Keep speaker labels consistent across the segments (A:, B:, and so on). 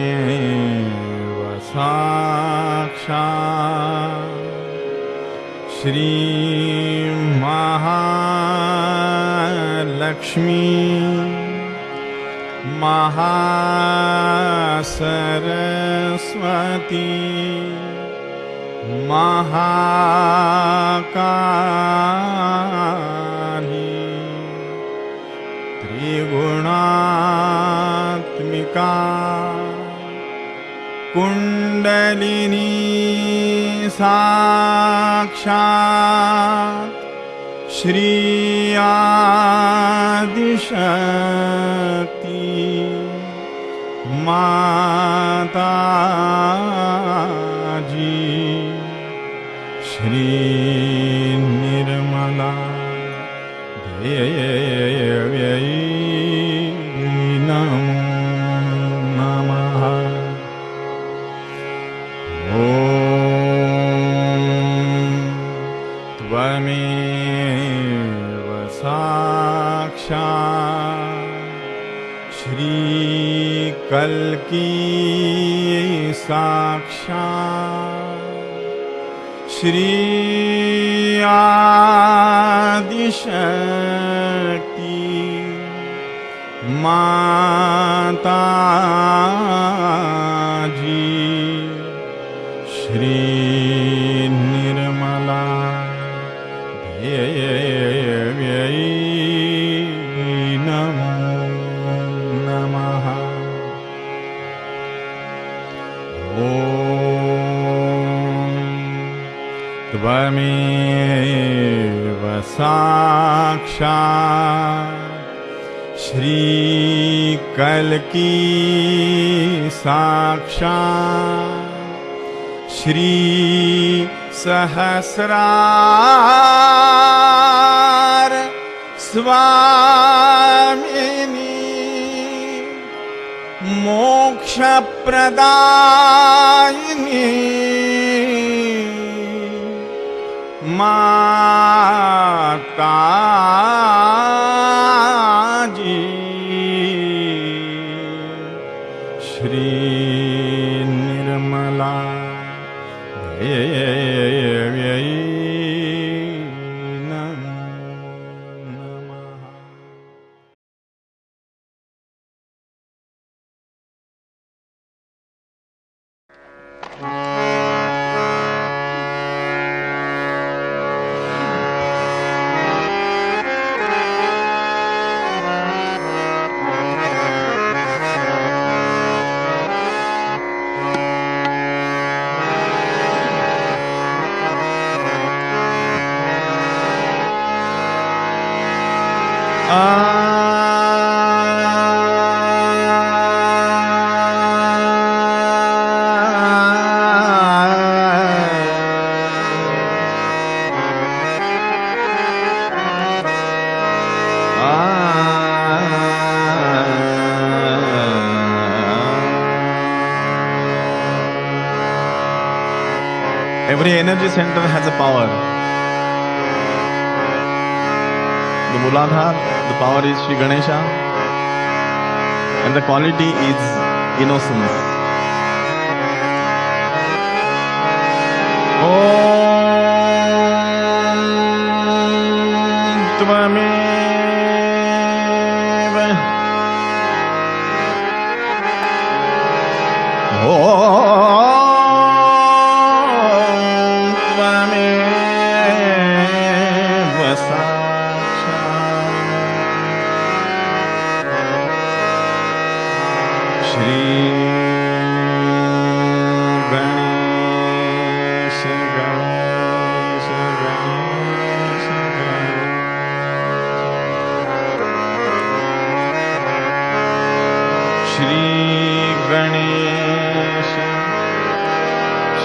A: त्वमेव साक्षात् श्री महालक्ष्मी महासरस्वती महाकाली त्रिगुणात्मिका कुंडलिनी साक्षात् श्री आदिशक्ति माताजी श्री निर्मला देव्यै नमो नमः। त्वमेव साक्षात् श्री कल्की साक्षात् श्री आदिशक्ति माताजी श्री निर्मला देव्यै नमो नमः। त्वमेव साक्षात् श्री कल्की साक्षात् श्री सहस्रार स्वामिनी मोक्षप्रदायिनी माताजी श्री निर्मला देव्यै नमो नमः।
B: Every energy center has a power. The Mooladhara, the power is Shri Ganesha, and the quality is innocence. Om Tvameva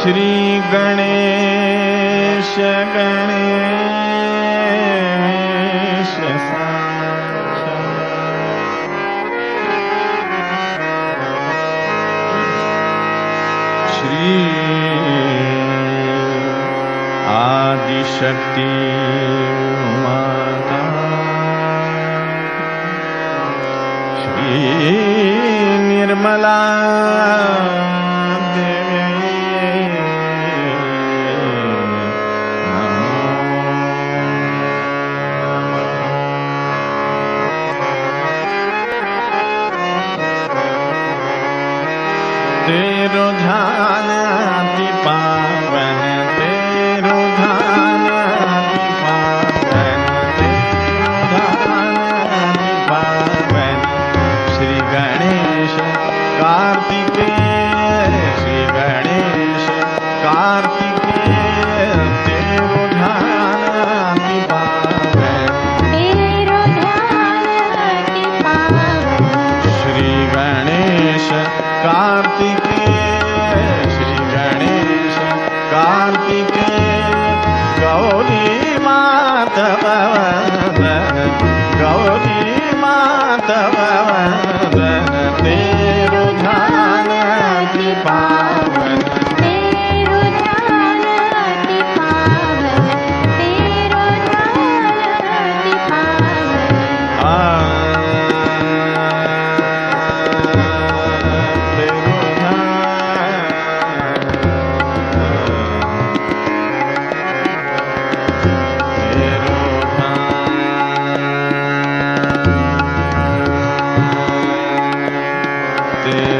B: Shri Ganesh Ganesh Shri Adi Shakti Mata Vimla Devi तेरो ध्यान अति पावन, तेरो ध्यान अति पावन, तेरो ध्यान अति पावन। श्री गणेश कार्तिकेय, श्री गणेश कार्तिकेय, तेरो ध्यान अति पावन,
C: तेरो ध्यान अति पावन।
B: श्री गणेश कार्तिकेय, श्री गणेश कार्तिकेय, गौरी माता वंदन, गौरी माता वंदन, तेरो ध्यान अति पावन,
C: तेरो ध्यान अति पावन, तेरो ध्यान अति पावन।
B: तेरो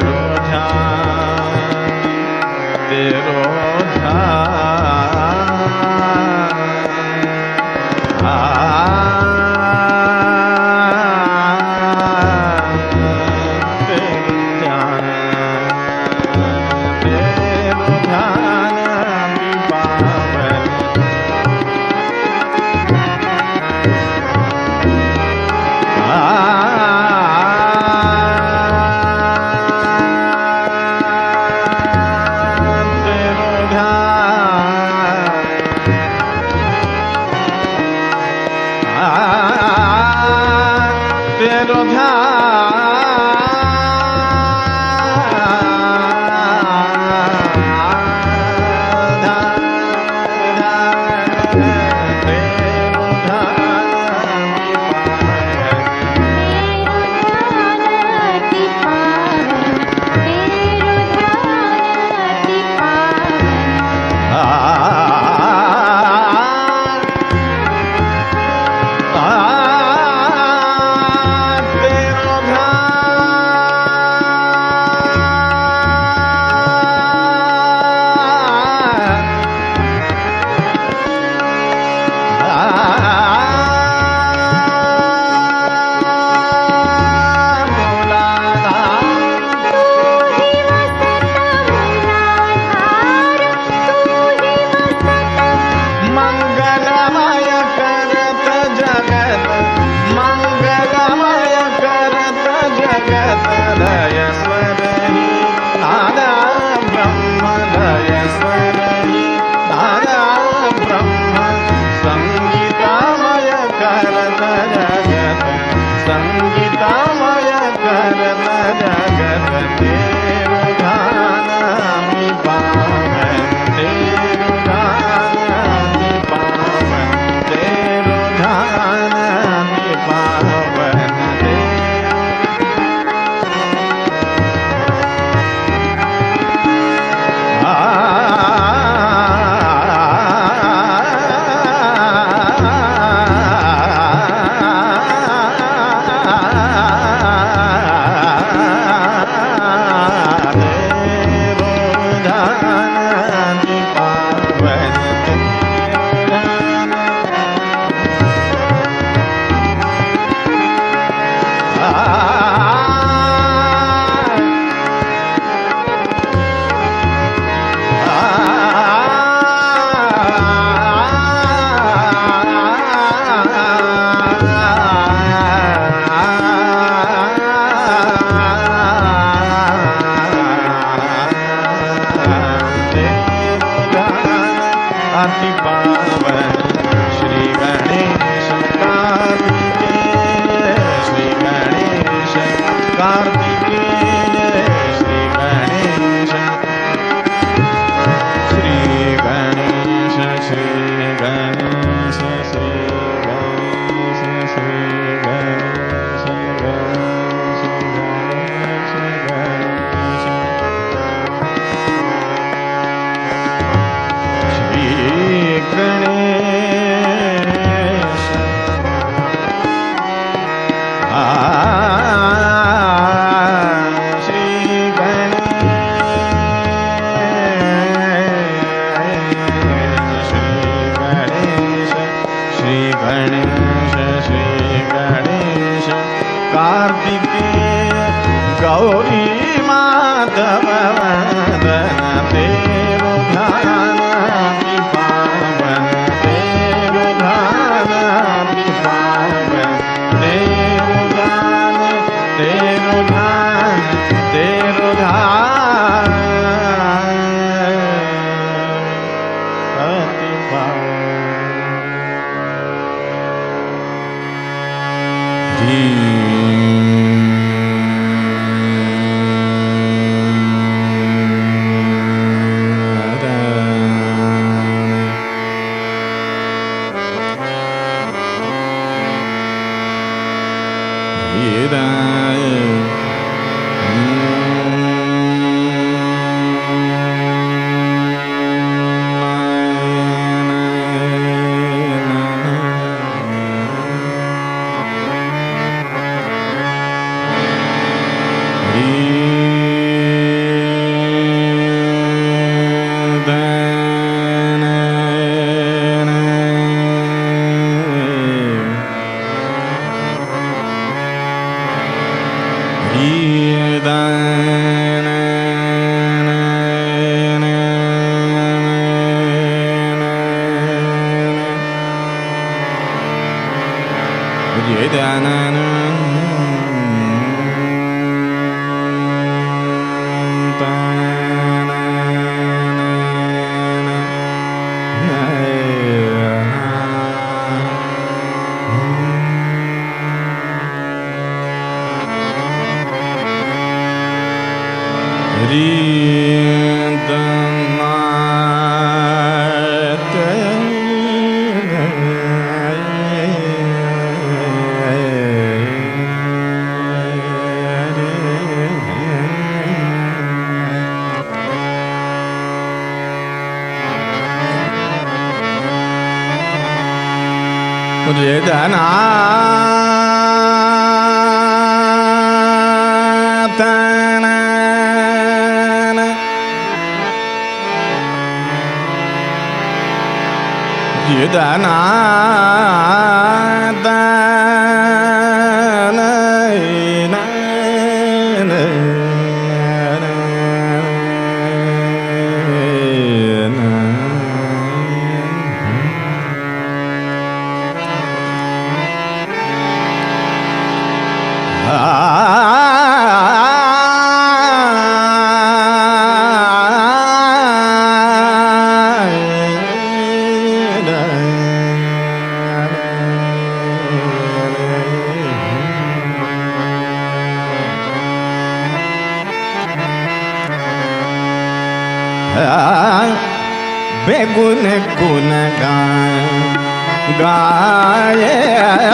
A: बेगुन गुन गाए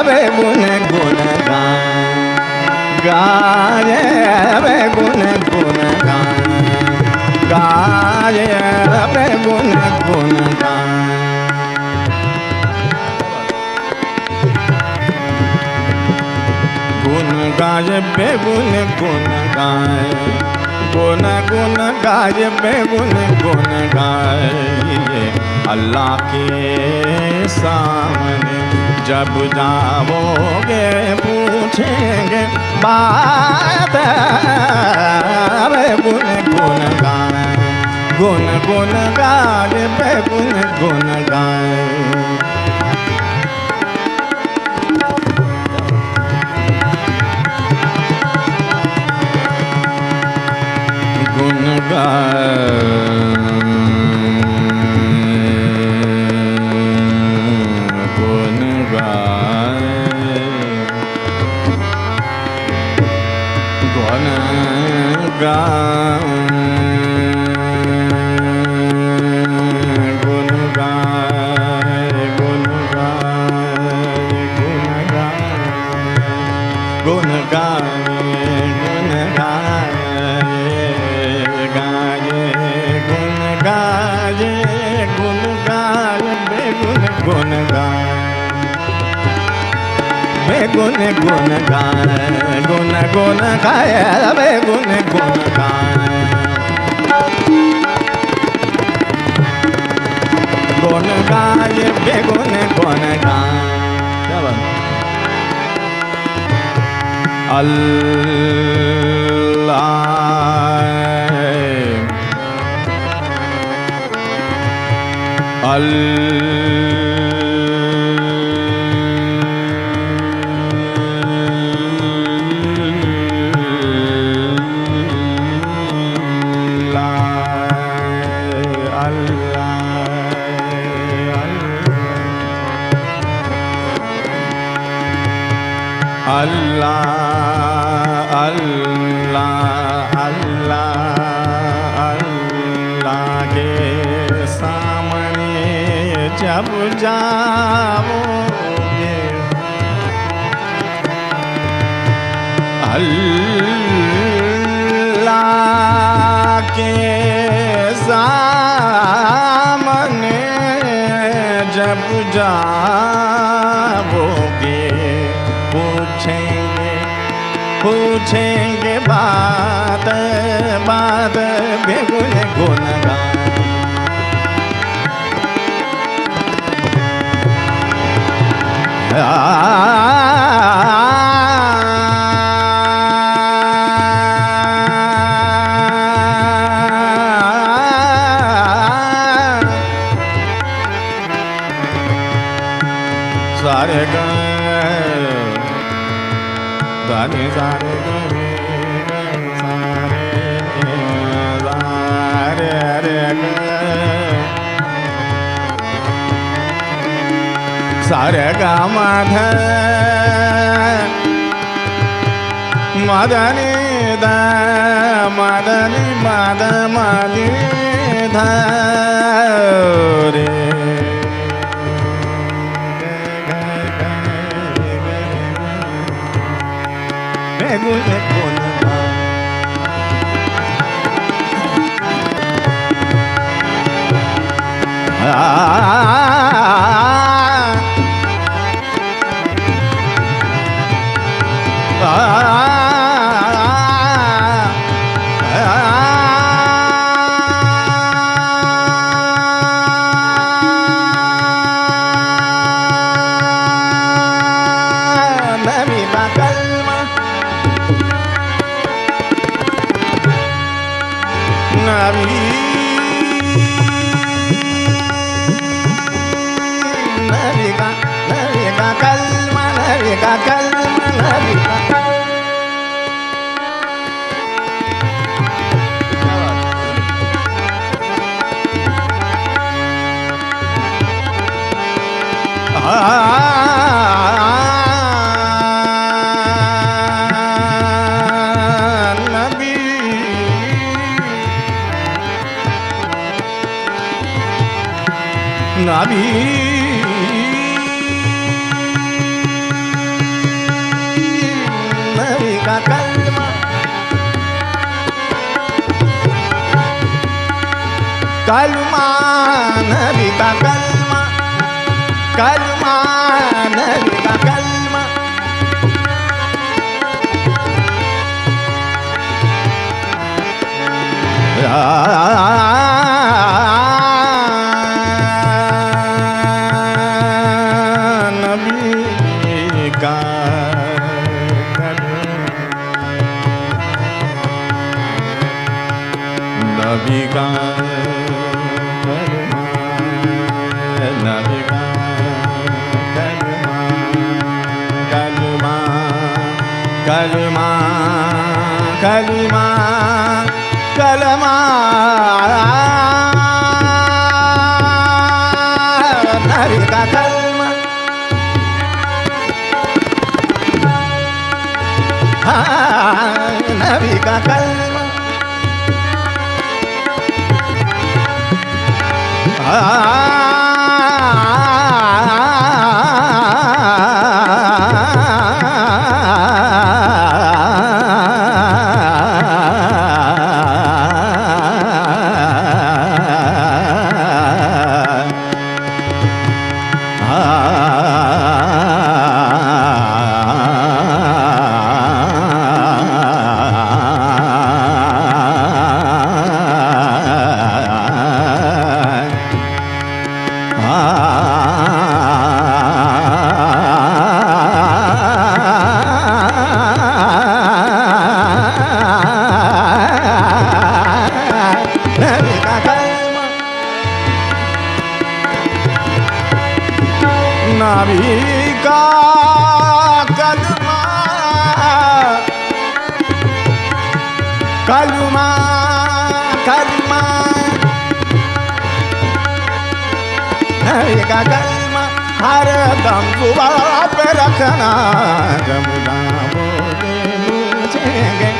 A: बेगुन गुन गाए बेगुन गुन गाए बेगुन गुन गुन गाए बेगुन गुन गाए गुन गुन गाय बेगुन गुन गाए अल्लाह के सामने जब जाओगे पूछेंगे बात बेगुन गुन गाए गुन गुन गाय बेगुन गुन गाए गुन गुन गुन गाए गुन गुन गाए बेगुन गुन गाए गुन गाए बेगुन गुन गाए क्या बात अल्लाह अल्लाह अल्लाह अल्लाह के सामने जब जाओगे अल्लाह के सामने जब जाओगे पूछेंगे बात बात बेगुन गुन सारे ni sa re ga re sa re re ga sa re ga ma dha ma da ni da ma da ni ma da ma ni dha re गुण गुण नबी नबी का कलमा कलमा नबी का कलमा कलमा नबी का कलमा नबी का नबी का कलमा कलमा कलमा कलमा नबी का कलमा नबी का कलमा नबी का कलमा कलमा कलमा नबी का कलमा हर दम जुबान पे रखना जब बोले पूछेंगे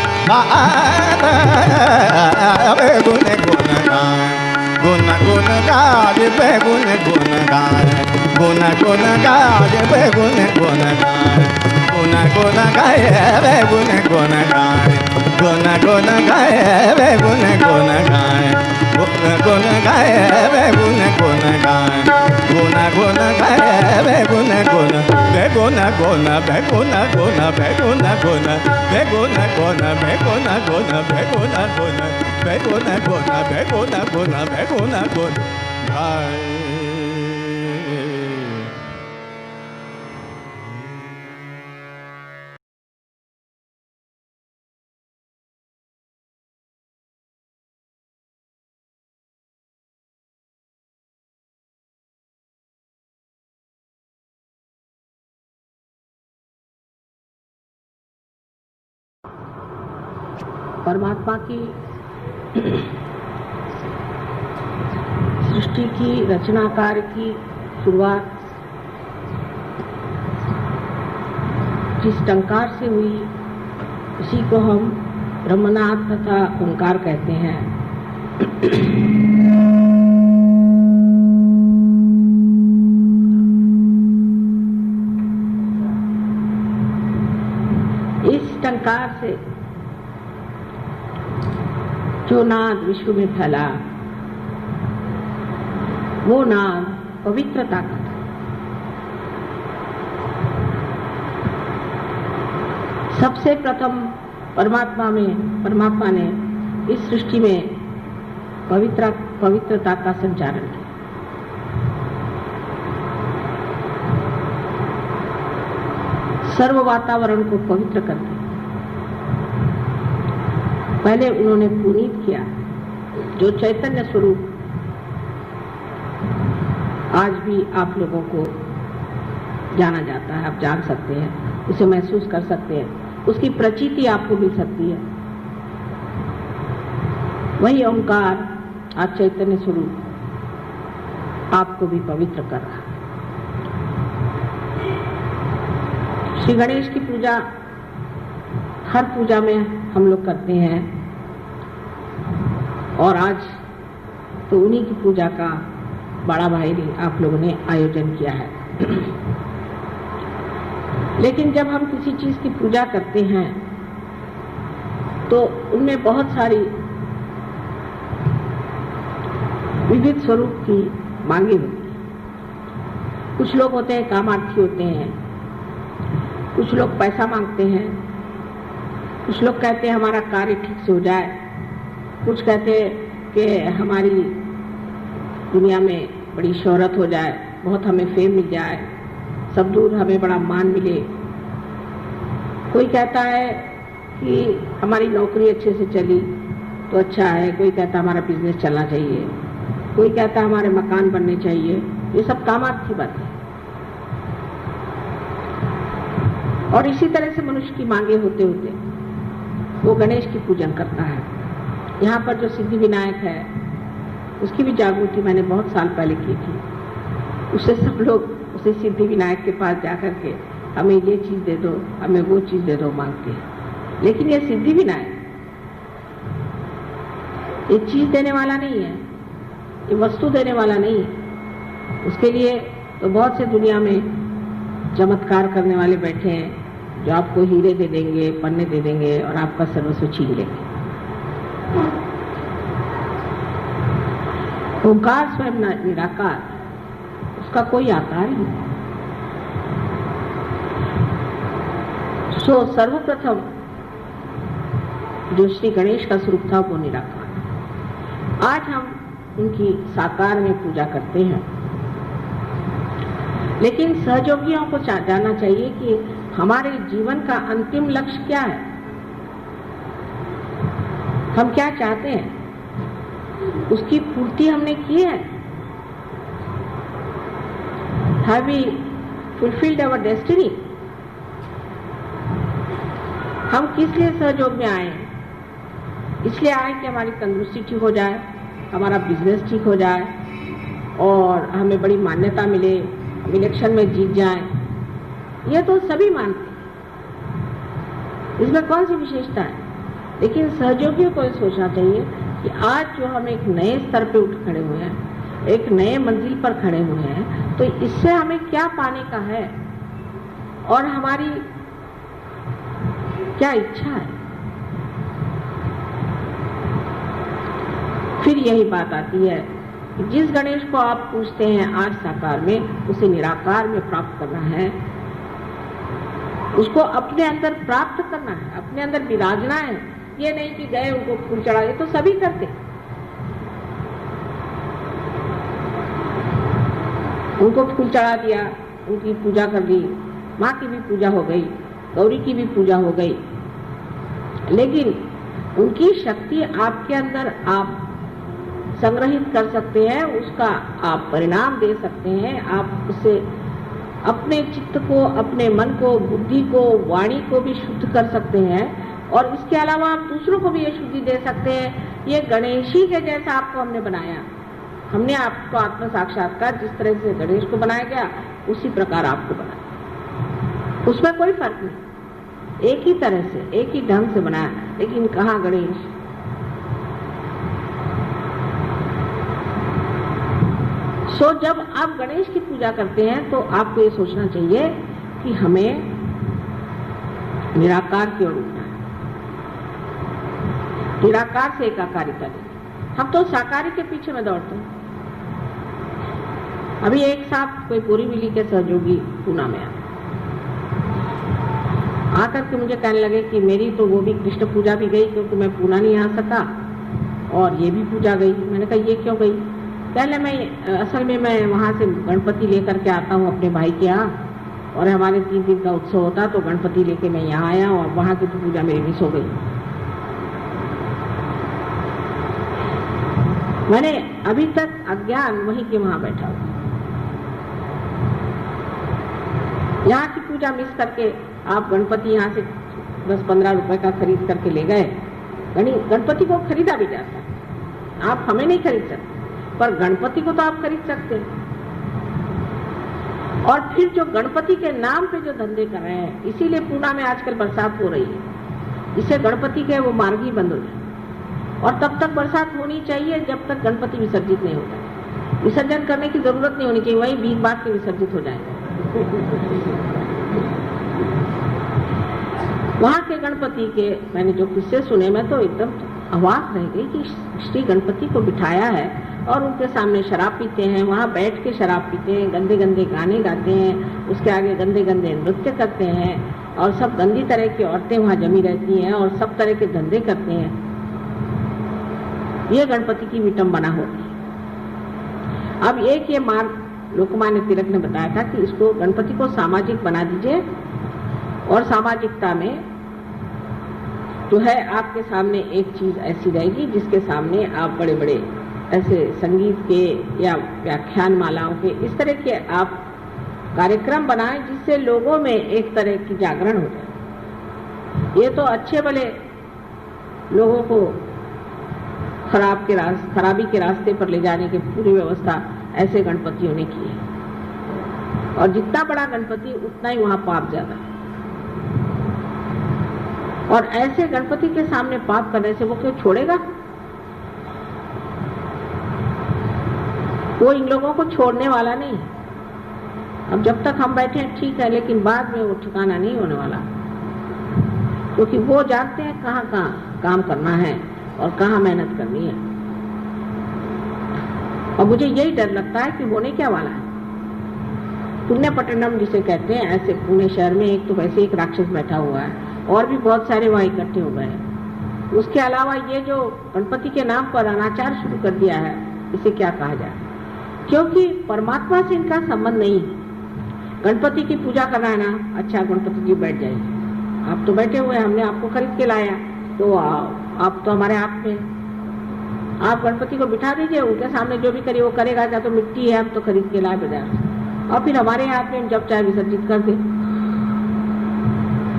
A: गुन गुन गुन गुन गाज पे गुन गुन गाय गुन गुन गाज पे गुन गुन गाय गुन गुन गाय पे गुन गुन गाय गुन गुन गाय पे गुन गुन गाय गुन गुन गाय पे गुन गुन गाय गुन गुन गाय पे गुन गुन पे गुन गुन पे गुन गुन पे गुन गुन पे गुन गुन पे गुन गुन पे गुन गुन पे गुन गुन पे गुन गुन पे गुन गुन गाय
D: परमात्मा की सृष्टि की रचना कार्य की शुरुआत जिस टंकार से हुई उसी को हम ब्रह्मनाद तथा ओंकार कहते हैं। इस टंकार से जो नाद विश्व में फैला वो नाद पवित्रता का था। सबसे प्रथम परमात्मा ने इस सृष्टि में पवित्रता का संचारण किया। सर्व वातावरण को पवित्र कर दिया। पहले उन्होंने पुनीत किया, जो चैतन्य स्वरूप आज भी आप लोगों को जाना जाता है, आप जान सकते हैं, उसे महसूस कर सकते हैं, उसकी प्रचीति आपको मिल सकती है। वही ओंकार आज चैतन्य स्वरूप आपको भी पवित्र कर रहा है। श्री गणेश की पूजा हर पूजा में हम लोग करते हैं और आज तो उन्हीं की पूजा का बड़ा भाई ने आप लोगों ने आयोजन किया है। लेकिन जब हम किसी चीज की पूजा करते हैं तो उनमें बहुत सारी विविध स्वरूप की मांगे होती हैं। कुछ लोग होते हैं कामार्थी होते हैं, कुछ लोग पैसा मांगते हैं, कुछ लोग कहते हैं हमारा कार्य ठीक से हो जाए, कुछ कहते हैं कि हमारी दुनिया में बड़ी शोहरत हो जाए, बहुत हमें फेम मिल जाए, सब दूर हमें बड़ा मान मिले। कोई कहता है कि हमारी नौकरी अच्छे से चली तो अच्छा है, कोई कहता हमारा बिजनेस चलना चाहिए, कोई कहता हमारे मकान बनने चाहिए। ये सब कामार्थी बात है। और इसी तरह से मनुष्य की मांगे होते होते वो गणेश की पूजन करता है। यहाँ पर जो सिद्धि विनायक है उसकी भी जागृति मैंने बहुत साल पहले की थी। उससे सब लोग उसे सिद्धि विनायक के पास जाकर के हमें ये चीज दे दो, हमें वो चीज दे दो मांगते हैं। लेकिन ये सिद्धि विनायक ये चीज देने वाला नहीं है, ये वस्तु देने वाला नहीं है। उसके लिए तो बहुत से दुनिया में चमत्कार करने वाले बैठे हैं जो आपको हीरे दे देंगे, पन्ने दे देंगे और आपका सर्वस्व छीन लेंगे। ओंकार स्वयं निराकार, उसका कोई आकार ही नहीं। सो सर्वप्रथम जो श्री गणेश का स्वरूप था वो निराकार। आज हम उनकी साकार में पूजा करते हैं, लेकिन सहयोगियों को जानना चाहिए कि हमारे जीवन का अंतिम लक्ष्य क्या है, हम क्या चाहते हैं, उसकी पूर्ति हमने की है। Have we fulfilled our destiny? हम किस लिए सहयोग में आए? इसलिए आए कि हमारी तंदुरुस्ती ठीक हो जाए, हमारा बिजनेस ठीक हो जाए और हमें बड़ी मान्यता मिले, हम इलेक्शन में जीत जाएं। यह तो सभी मानते हैं, इसमें कौन सी विशेषता है? लेकिन सहयोगियों को सोचना चाहिए कि आज जो हम एक नए स्तर पे उठ खड़े हुए हैं, एक नए मंजिल पर खड़े हुए हैं, तो इससे हमें क्या पाने का है और हमारी क्या इच्छा है। फिर यही बात आती है कि जिस गणेश को आप पूछते हैं आज साकार में, उसे निराकार में प्राप्त करना है, उसको अपने अंदर प्राप्त करना है, अपने अंदर विराजना है। ये नहीं कि गए उनको फूल चढ़ाए, तो सभी करते, उनको फूल चढ़ा दिया, उनकी पूजा कर दी, माँ की भी पूजा हो गई, गौरी की भी पूजा हो गई। लेकिन उनकी शक्ति आपके अंदर आप संग्रहित कर सकते हैं, उसका आप परिणाम दे सकते हैं, आप उससे अपने चित्त को, अपने मन को, बुद्धि को, वाणी को भी शुद्ध कर सकते हैं। और इसके अलावा आप दूसरों को भी ये शुद्धि दे सकते हैं। ये गणेशी के जैसा आपको हमने बनाया, हमने आपको आत्म साक्षात्कार जिस तरह से गणेश को बनाया गया उसी प्रकार आपको बनाया, उसमें कोई फर्क नहीं, एक ही तरह से एक ही ढंग से बनाया। लेकिन कहाँ गणेश? सो जब आप गणेश की पूजा करते हैं तो आपको ये सोचना चाहिए कि हमें निराकार की ओर उठना है, निराकार से एकाकारिता लेनी। हम तो साकारी के पीछे में दौड़ते हैं। अभी एक साथ कोई पूरी मिली के सहयोगी पूना में आकर के मुझे कहने लगे कि मेरी तो वो भी कृष्ण पूजा भी गई क्योंकि मैं पूना नहीं आ सका, और ये भी पूजा गई। मैंने कहा ये क्यों गई? पहले मैं असल में मैं वहाँ से गणपति लेकर के आता हूँ अपने भाई के यहाँ, और हमारे 3 दिन का उत्सव होता तो गणपति लेके मैं यहाँ आया और वहाँ की तो पूजा मेरी मिस हो गई। मैंने अभी तक अज्ञान वहीं के वहाँ बैठा हुआ, यहाँ की पूजा मिस करके आप गणपति यहाँ से 10-15 रुपए का खरीद करके ले गए। गणपति को खरीदा भी जाता है, आप हमें नहीं खरीद सकते, पर गणपति को तो आप खरीद सकते हैं। और फिर जो गणपति के नाम पे जो धंधे कर रहे हैं, इसीलिए पूना में आजकल बरसात हो रही है, इससे गणपति के वो मार्ग ही बंद हो जाए। और तब तक बरसात होनी चाहिए जब तक गणपति विसर्जित नहीं होता। विसर्जन करने की जरूरत नहीं होनी चाहिए, वही भीग भाग के विसर्जित हो जाएंगे। वहां के गणपति के मैंने जो किस्से सुने, मैं तो एकदम अवाक रह गई कि श्री गणपति को बिठाया है और उनके सामने शराब पीते हैं, वहां बैठ के शराब पीते हैं, गंदे गंदे गाने गाते हैं, उसके आगे गंदे गंदे नृत्य करते हैं, और सब गंदी तरह की औरतें वहां जमी रहती हैं और सब तरह के धंधे करते हैं। ये गणपति की विटंबना होती है। अब एक ये मार्ग लोकमान्य तिलक ने बताया था कि इसको गणपति को सामाजिक बना दीजिए, और सामाजिकता में जो है आपके सामने एक चीज ऐसी रहेगी जिसके सामने आप बड़े बड़े ऐसे संगीत के या व्याख्यान मालाओं के इस तरह के आप कार्यक्रम बनाएं जिससे लोगों में एक तरह की जागरण हो जाए। ये तो अच्छे भले लोगों को खराबी के रास्ते पर ले जाने की पूरी व्यवस्था ऐसे गणपतियों ने की है, और जितना बड़ा गणपति उतना ही वहां पाप ज्यादा। और ऐसे गणपति के सामने पाप करने से वो क्यों छोड़ेगा? वो इन लोगों को छोड़ने वाला नहीं। अब जब तक हम बैठे हैं ठीक है, लेकिन बाद में वो ठिकाना नहीं होने वाला, क्योंकि वो जानते हैं कहाँ कहाँ काम करना है और कहाँ मेहनत करनी है। और मुझे यही डर लगता है कि होने क्या वाला है। पुण्य पट्टनम जिसे कहते हैं, ऐसे पुणे शहर में एक तो वैसे एक राक्षस बैठा हुआ है और भी बहुत सारे वहाँ इकट्ठे हो गए हैं। उसके अलावा ये जो गणपति के नाम पर अनाचार शुरू कर दिया है, इसे क्या कहा जाए, क्योंकि परमात्मा से इनका संबंध नहीं है। गणपति की पूजा करना है ना, अच्छा गणपति जी बैठ जाइए, आप तो बैठे हुए हैं, हमने आपको खरीद के लाया, तो आप तो हमारे हाथ में, आप गणपति को बिठा दीजिए, उनके सामने जो भी करिए वो करेगा, क्या तो मिट्टी है, हम तो खरीद के लाए बाजार से, और फिर हमारे हाथ में जब चाहे विसर्जित कर दे।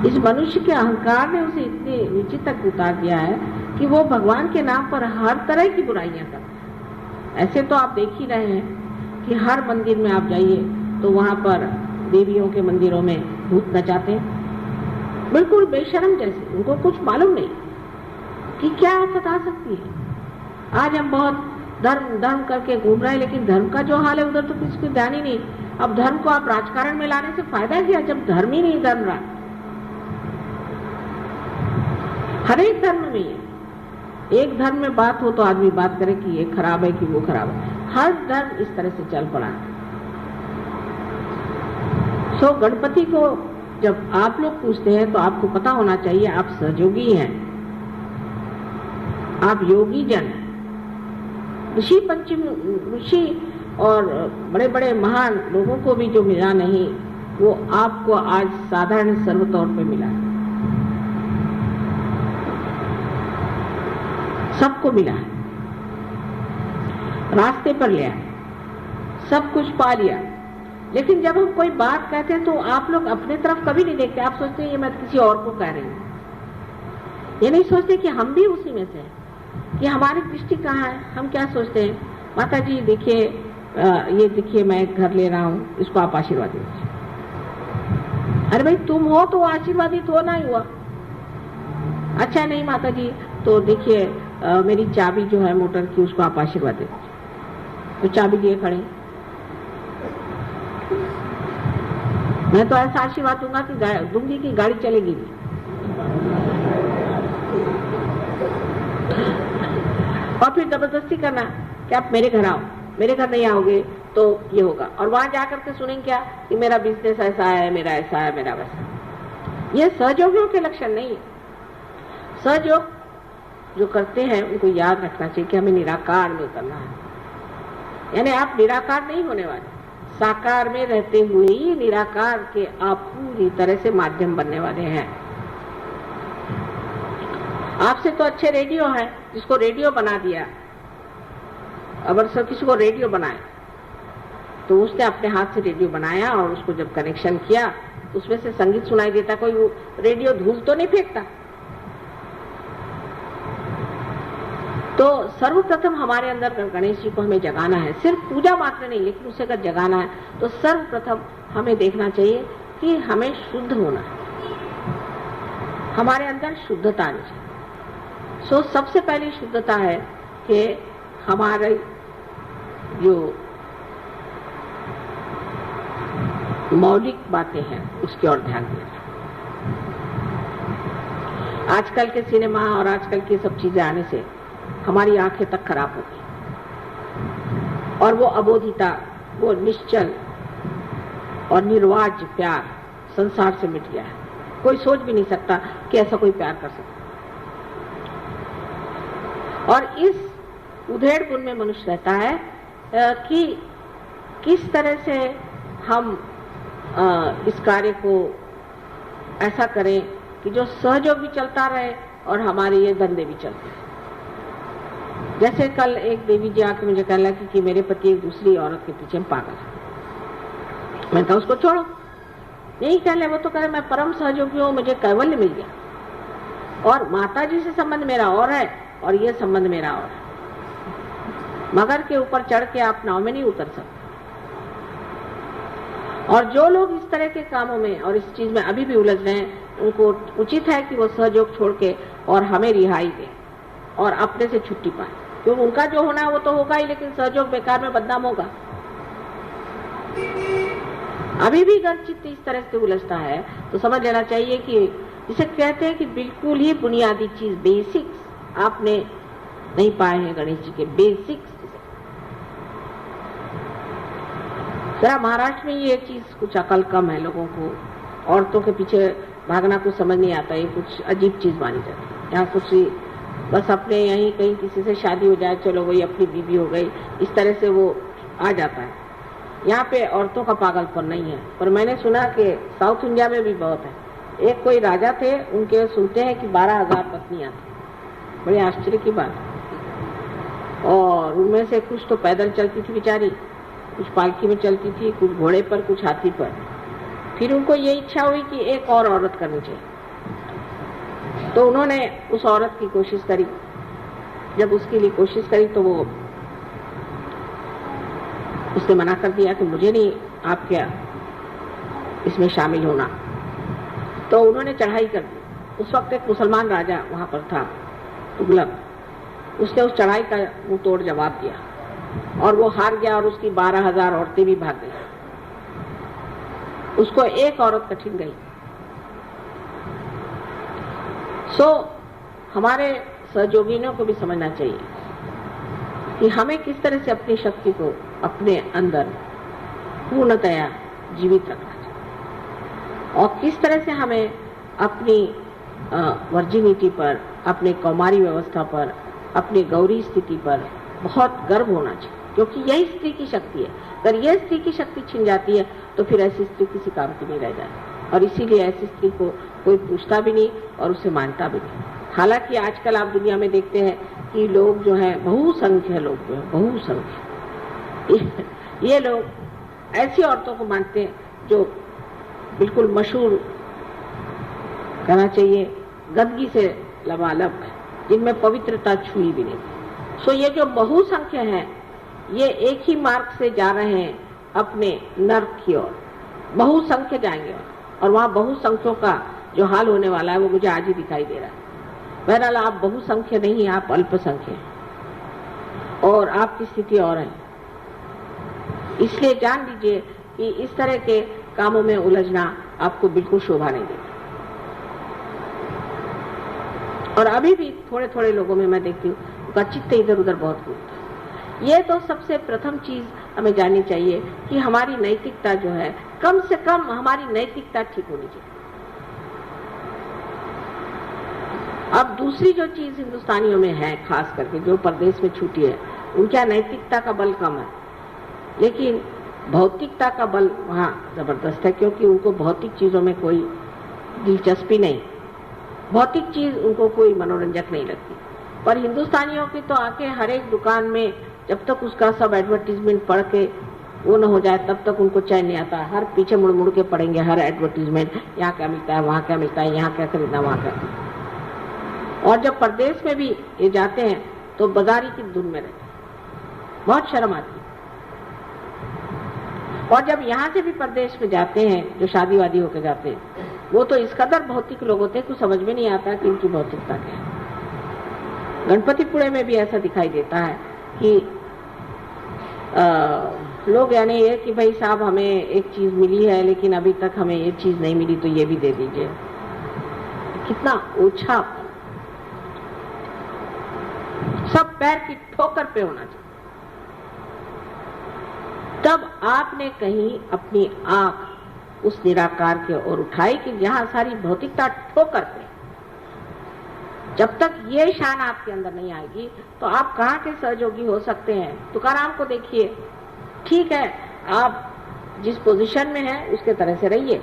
D: इस मनुष्य के अहंकार ने उसे इतने नीचे तक उतार दिया है कि वो भगवान के नाम पर हर तरह की बुराइयां करता है। ऐसे तो आप देख ही रहे हैं कि हर मंदिर में आप जाइए तो वहां पर देवियों के मंदिरों में भूत नचाते हैं, बिल्कुल बेशर्म जैसे, उनको कुछ मालूम नहीं कि क्या आफत आ सकती है। आज हम बहुत धर्म धर्म करके घूम रहे हैं, लेकिन धर्म का जो हाल है उधर तो किसी को ध्यान ही नहीं। अब धर्म को आप राजकारण में लाने से फायदा क्या, जब धर्म ही नहीं धर्म रहा। हर एक धर्म में है, एक धर्म में बात हो तो आदमी बात करे कि ये खराब है कि वो खराब है। हर धर्म इस तरह से चल पड़ा है। सो गणपति को जब आप लोग पूछते हैं तो आपको पता होना चाहिए आप सहयोगी हैं, आप योगी जन। ऋषि पंचम ऋषि और बड़े बड़े महान लोगों को भी जो मिला नहीं, वो आपको आज साधारण सर्वतौर पे मिला है, सबको मिला है, रास्ते पर लिया, सब कुछ पा लिया। लेकिन जब हम कोई बात कहते हैं तो आप लोग अपने तरफ कभी नहीं देखते, आप सोचते हैं ये मैं किसी और को कह रही हूँ। ये नहीं सोचते कि हम भी उसी में से हैं, कि हमारी दृष्टि कहाँ है। हम क्या सोचते हैं, माता जी देखिए, ये देखिए मैं एक घर ले रहा हूँ, इसको आप आशीर्वाद दीजिए। अरे भाई तुम हो तो आशीर्वादित होना ही हुआ। अच्छा नहीं माता जी, तो देखिए मेरी चाबी जो है मोटर की, उसको आप आशीर्वाद दे दीजिए। तो चाबी लिए खड़े, मैं तो ऐसा आशीर्वाद दूंगी कि गाड़ी चलेगी भी। और फिर जबरदस्ती करना कि आप मेरे घर आओ, मेरे घर नहीं आओगे तो ये होगा। और वहां जाकर के सुनेंगे क्या कि मेरा बिजनेस ऐसा है, मेरा ऐसा है, मेरा वैसा। ये सहयोगियों के लक्षण नहीं है। सहयोग जो करते हैं उनको याद रखना चाहिए कि हमें निराकार में उतरना है। यानी आप निराकार नहीं होने वाले, साकार में रहते हुए ही निराकार के आप पूरी तरह से माध्यम बनने वाले हैं। आपसे तो अच्छे रेडियो है, जिसको रेडियो बना दिया। अगर सब किसी को रेडियो बनाए तो उसने अपने हाथ से रेडियो बनाया और उसको जब कनेक्शन किया तो उसमें से संगीत सुनाई देता। कोई रेडियो धूल तो नहीं फेंकता। तो सर्वप्रथम हमारे अंदर गणेश जी को हमें जगाना है, सिर्फ पूजा मात्र नहीं, लेकिन उसे अगर जगाना है तो सर्वप्रथम हमें देखना चाहिए कि हमें शुद्ध होना है, हमारे अंदर शुद्धता आनी चाहिए। सो सबसे पहली शुद्धता है कि हमारे जो मौलिक बातें हैं उसकी ओर ध्यान देना। आजकल के सिनेमा और आजकल की सब चीजें आने से हमारी आंखें तक खराब हो गई और वो अबोधिता, वो निश्चल और निर्वाज प्यार संसार से मिट गया है। कोई सोच भी नहीं सकता कि ऐसा कोई प्यार कर सकता। और इस उधेड़ बुन में मनुष्य रहता है कि किस तरह से हम इस कार्य को ऐसा करें कि जो सहयोग भी चलता रहे और हमारे ये धंधे भी चलते रहे। जैसे कल एक देवी जी आके मुझे कहने लगी कि मेरे पति एक दूसरी औरत के पीछे पागल है। मैंने कहा उसको छोड़ो। यही कह ले, वो तो कह रहे मैं परम सहयोगी हूँ, मुझे कैवल्य मिल गया और माता जी से संबंध मेरा और है और ये संबंध मेरा और है। मगर के ऊपर चढ़ के आप नाव में नहीं उतर सकते। और जो लोग इस तरह के कामों में और इस चीज में अभी भी उलझ रहे हैं, उनको उचित है कि वो सहयोग छोड़ के और हमें रिहाई दें और अपने से छुट्टी पाए, क्योंकि उनका जो होना है वो तो होगा ही, लेकिन सहयोग बेकार में बदनाम होगा। अभी भी अगर चित्त इस तरह से उलझता है तो समझ लेना चाहिए कि जिसे कहते हैं कि बिल्कुल ही बुनियादी चीज, बेसिक्स आपने नहीं पाए हैं गणेश जी के बेसिक्स। जरा महाराष्ट्र में ये चीज कुछ अकल कम है लोगों को, औरतों के पीछे भागना कुछ समझ नहीं आता, ये कुछ अजीब चीज मानी जाती है। यहाँ कुछ बस अपने यहीं कहीं किसी से शादी हो जाए, चलो वही अपनी बीवी हो गई, इस तरह से वो आ जाता है। यहाँ पे औरतों का पागलपन नहीं है, पर मैंने सुना कि साउथ इंडिया में भी बहुत है। एक कोई राजा थे, उनके सुनते हैं कि 12,000 पत्नियां थी। बड़े आश्चर्य की बात। और उनमें से कुछ तो पैदल चलती थी बेचारी, कुछ पालकी में चलती थी, कुछ घोड़े पर, कुछ हाथी पर। फिर उनको ये इच्छा हुई कि एक और औरत करनी चाहिए, तो उन्होंने उस औरत की कोशिश करी। जब उसके लिए कोशिश करी तो वो उसने मना कर दिया कि मुझे नहीं आप क्या इसमें शामिल होना। तो उन्होंने चढ़ाई कर दी। उस वक्त एक मुसलमान राजा वहां पर था, तुगलक। उसने उस चढ़ाई का मुंह तोड़ जवाब दिया और वो हार गया और उसकी 12,000 औरतें भी भाग गई। उसको एक औरत कठिन गई। हमारे सहयोगियों को भी समझना चाहिए कि हमें किस तरह से अपनी शक्ति को अपने अंदर पूर्णतया जीवित रखना चाहिए और किस तरह से हमें अपनी वर्जिनिटी पर, अपने कौमारी व्यवस्था पर, अपनी गौरी स्थिति पर बहुत गर्व होना चाहिए, क्योंकि यही स्त्री की शक्ति है। अगर यह स्त्री की शक्ति छिन जाती है तो फिर ऐसी स्त्री किसी काम की नहीं रह जाती और इसीलिए ऐसी स्त्री को कोई पूछता भी नहीं और उसे मानता भी नहीं। हालांकि आजकल आप दुनिया में देखते हैं कि लोग जो हैं, बहुसंख्य लोग जो हैं, बहुसंख्य ये लोग ऐसी औरतों को मानते हैं जो बिल्कुल मशहूर कहना चाहिए गदगी से लबालब है, जिनमें पवित्रता छुई भी नहीं। सो ये जो बहुसंख्य हैं, ये एक ही मार्ग से जा रहे हैं अपने नर्क की ओर। बहुसंख्य जाएंगे और वहाँ बहुसंख्यों का जो हाल होने वाला है वो मुझे आज ही दिखाई दे रहा है। बहरहाल आप बहुसंख्य नहीं, आप अल्पसंख्य हैं और आपकी स्थिति और है। इसलिए जान लीजिए कि इस तरह के कामों में उलझना आपको बिल्कुल शोभा नहीं देगा। और अभी भी थोड़े थोड़े लोगों में मैं देखती हूँ उनका चित्त इधर उधर बहुत घूमता है। ये तो सबसे प्रथम चीज हमें जाननी चाहिए कि हमारी नैतिकता जो है, कम से कम हमारी नैतिकता ठीक होनी चाहिए। अब दूसरी जो चीज हिंदुस्तानियों में है, खास करके जो परदेश में छूटी है, उनका नैतिकता का बल कम है, लेकिन भौतिकता का बल वहाँ जबरदस्त है, क्योंकि उनको भौतिक चीजों में कोई दिलचस्पी नहीं, भौतिक चीज उनको कोई मनोरंजक नहीं लगती। पर हिंदुस्तानियों की तो आके हर एक दुकान में जब तक उसका सब एडवर्टीजमेंट पढ़ के वो न हो जाए तब तक उनको चैन नहीं आता। हर पीछे मुड़ मुड़ के पढ़ेंगे हर एडवर्टीजमेंट, यहाँ क्या मिलता है, वहाँ क्या मिलता है, यहाँ क्या खरीदना, वहाँ क्या। और जब परदेश में भी ये जाते हैं तो बाजारी की धुन में रहते हैं, बहुत शर्म आती है। और जब यहाँ से भी परदेश में जाते हैं, जो शादी वादी होकर जाते हैं, वो तो इस कदर भौतिक लोग होते हैं, कुछ समझ में नहीं आता कि इनकी भौतिकता क्या है। गणपतिपुणे में भी ऐसा दिखाई देता है कि लोग यानी ये कि भाई साहब हमें एक चीज मिली है लेकिन अभी तक हमें ये चीज नहीं मिली तो ये भी दे दीजिए। कितना ओछा, सब पैर की ठोकर पे होना चाहिए। तब आपने कहीं अपनी आंख उस निराकार की ओर उठाई कि जहां सारी भौतिकता ठोकर पे। जब तक ये शान आपके अंदर नहीं आएगी तो आप कहाँ के सहयोगी हो सकते हैं। तुकाराम को देखिए, ठीक है आप जिस पोजीशन में हैं उसके तरह से रहिए।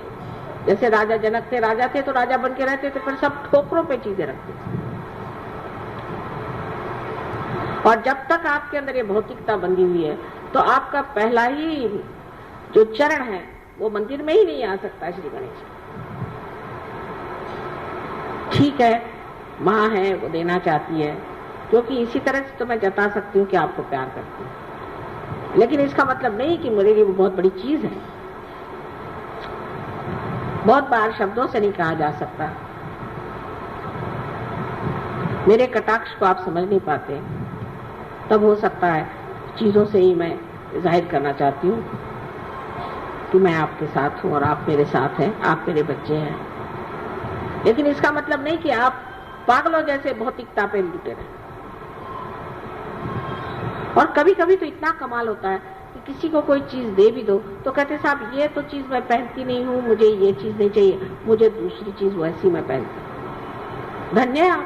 D: जैसे राजा जनक थे, राजा थे तो राजा बन के रहते थे, पर सब ठोकरों पे चीजें रखते थे। और जब तक आपके अंदर ये भौतिकता बंधी हुई है तो आपका पहला ही जो चरण है वो मंदिर में ही नहीं आ सकता। श्री गणेश ठीक है, माँ है वो देना चाहती है, क्योंकि इसी तरह से तो मैं जता सकती हूँ कि आपको प्यार करती हूँ, लेकिन इसका मतलब नहीं कि मेरे लिए वो बहुत बड़ी चीज है। बहुत बार शब्दों से नहीं कहा जा सकता। मेरे कटाक्ष को आप समझ नहीं पाते, तब हो सकता है चीजों से ही मैं जाहिर करना चाहती हूँ कि मैं आपके साथ हूँ और आप मेरे साथ हैं, आप मेरे बच्चे हैं। लेकिन इसका मतलब नहीं कि आप पागलों जैसे भौतिकता पे लुटे रहे। और कभी कभी तो इतना कमाल होता है कि किसी को कोई चीज दे भी दो तो कहते साहब ये तो चीज मैं पहनती नहीं हूँ, मुझे ये चीज नहीं चाहिए, मुझे दूसरी चीज वैसी मैं पहनती। धन्य आप।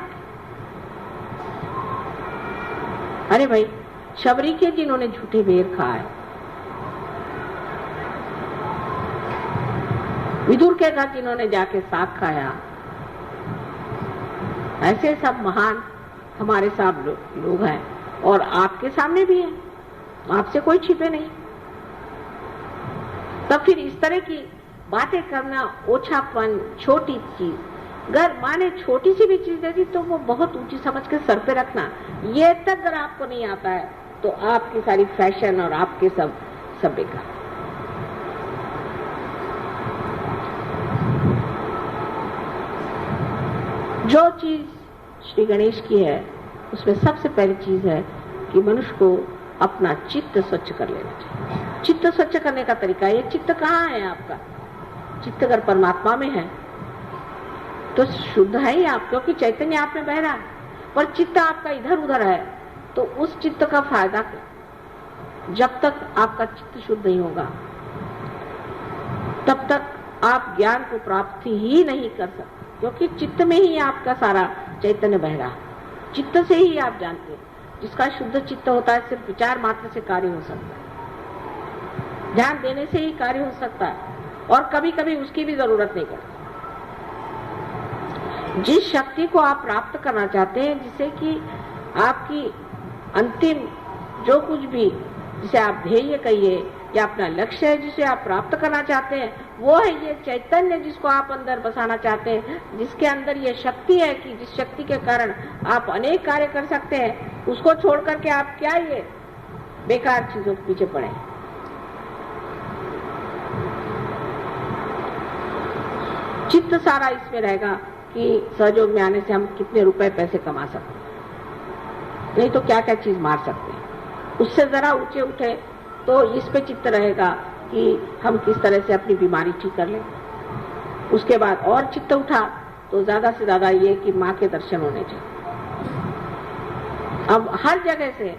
D: अरे भाई, शबरी के जिन्होंने झूठे बेर खाए, विदुर के घर जिन्होंने जाके साग खाया, ऐसे सब महान हमारे साथ लोग हैं और आपके सामने भी हैं, आपसे कोई छिपे नहीं। तब फिर इस तरह की बातें करना, ओछापन, छोटी चीज, अगर माने छोटी सी भी चीज देती तो वो बहुत ऊंची समझ के सर पे रखना, ये तक अगर आपको नहीं आता है तो आपकी सारी फैशन और आपके सब बेकार। जो चीज श्री गणेश की है उसमें सबसे पहली चीज है कि मनुष्य को अपना चित्त स्वच्छ कर लेना चाहिए। चित्त स्वच्छ करने का तरीका, ये चित्त कहाँ है आपका? चित्त अगर परमात्मा में है तो शुद्ध है ही आप, क्योंकि चैतन्य आप में बह रहा है। पर चित्त आपका इधर उधर है तो उस चित्त का फायदा क्या? जब तक आपका चित्त शुद्ध नहीं होगा तब तक आप ज्ञान को प्राप्ति ही नहीं कर सकते, क्योंकि चित्त में ही आपका सारा चैतन्य बह रहा है। चित्त से ही आप जानते हैं। जिसका शुद्ध चित्त होता है सिर्फ विचार मात्र से कार्य हो सकता है, ध्यान देने से ही कार्य हो सकता है, और कभी कभी उसकी भी जरूरत नहीं पड़ती। जिस शक्ति को आप प्राप्त करना चाहते हैं, जिसे कि आपकी अंतिम जो कुछ भी, जिसे आप ध्येय कहिए या अपना लक्ष्य है जिसे आप प्राप्त करना चाहते हैं, वो है ये चैतन्य जिसको आप अंदर बसाना चाहते हैं, जिसके अंदर ये शक्ति है कि जिस शक्ति के कारण आप अनेक कार्य कर सकते हैं, उसको छोड़ करके आप क्या ये बेकार चीजों के पीछे पड़े। चित्त सारा इसमें रहेगा कि सहयोग में आने से हम कितने रुपए पैसे कमा सकते हैं, नहीं तो क्या क्या चीज मार सकते हैं। उससे जरा ऊंचे उठे तो इस पे चित्त रहेगा कि हम किस तरह से अपनी बीमारी ठीक कर लें। उसके बाद और चित्त उठा तो ज्यादा से ज्यादा ये कि माँ के दर्शन होने चाहिए। अब हर जगह से,